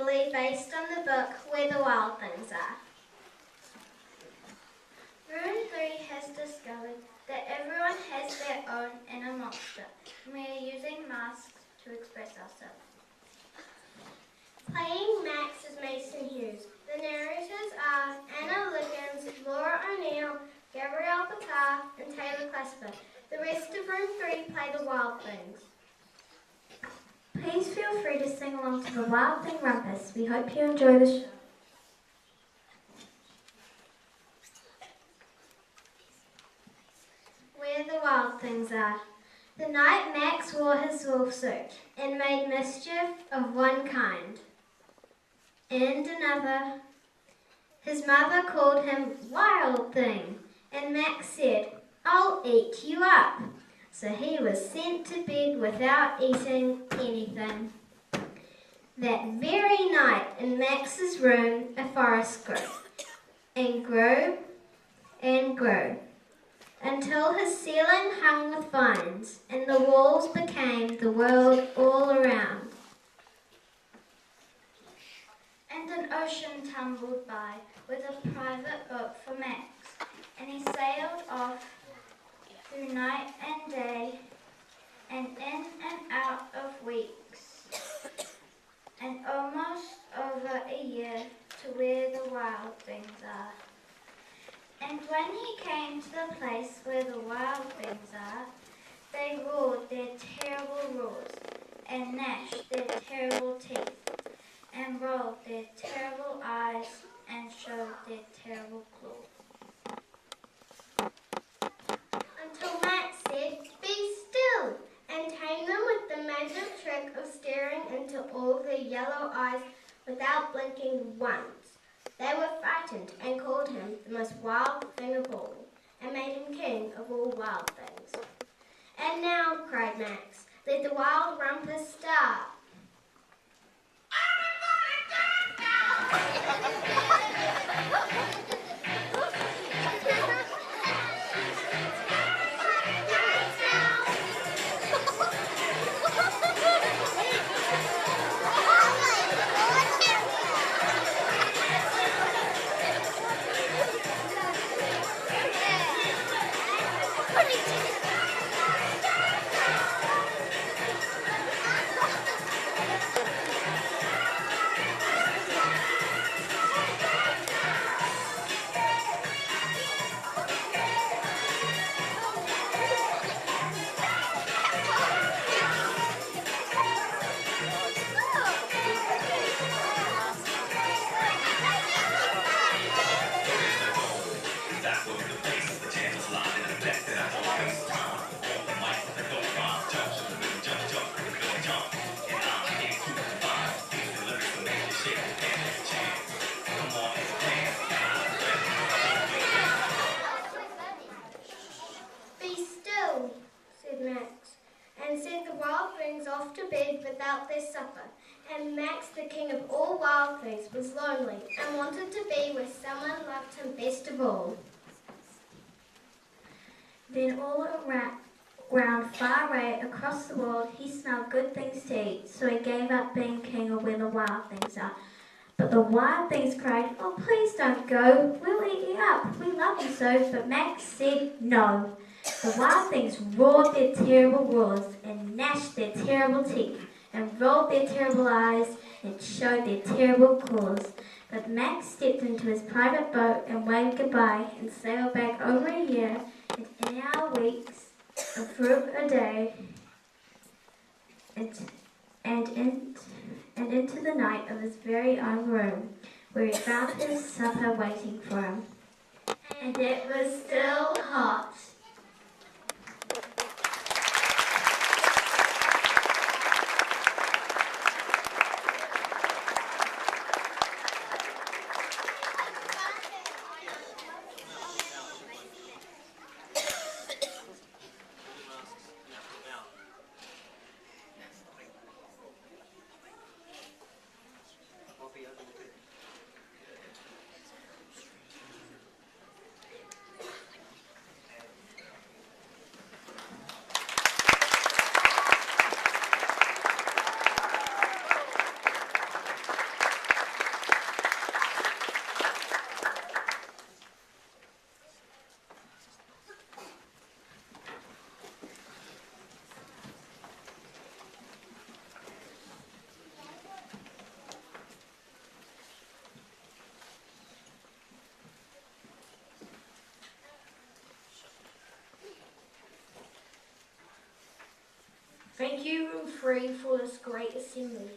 loosely based on the book Where the Wild Things Are. Room 3 has discovered that everyone has their own inner monster, and we are using masks to express ourselves. Playing Max is Mason Hughes. The narrators are Anna Liggins, Laura O'Neill, Gabrielle Batar, and Taylor Clasper. The rest of Room 3 play the Wild Things. Please feel free to sing along to the Wild Thing Rumpus. We hope you enjoy the show. Where the Wild Things Are. The night Max wore his wolf suit and made mischief of one kind and another. His mother called him Wild Thing, and Max said, "I'll eat you up." So he was sent to bed without eating anything. That very night in Max's room, a forest grew and grew and grew until his ceiling hung with vines and the walls became the world all around. And an ocean tumbled by with a private boat for Max, and he sailed off through night and day and in and out of weeks and almost over a year to where the wild things are. And when he came to the place where the wild things are, they roared their terrible roars and gnashed their terrible teeth and rolled their terrible eyes and showed their terrible claws. Until Max said, "Be still," and tamed them with the magic trick of staring into all their yellow eyes without blinking once. They were frightened and called him the most wild thing of all, and made him king of all wild things. "And now," cried Max, "let the wild rumpus start." "Be still," said Max, and sent the wild things off to bed without their supper. And Max, the king of all wild things, was lonely and wanted to be where someone loved him best of all. Then all around, far away across the world, he smelled good things to eat, so he gave up being king of where the wild things are. But the wild things cried, "Oh, please don't go. We'll eat you up. We love you so." But Max said no. The wild things roared their terrible roars and gnashed their terrible teeth and rolled their terrible eyes and showed their terrible claws. But Max stepped into his private boat and waved goodbye and sailed back over a year and in our weeks and through a day and into the night of his very own room, where he found his supper waiting for him. And it was still hot. Make you room free for this great assembly.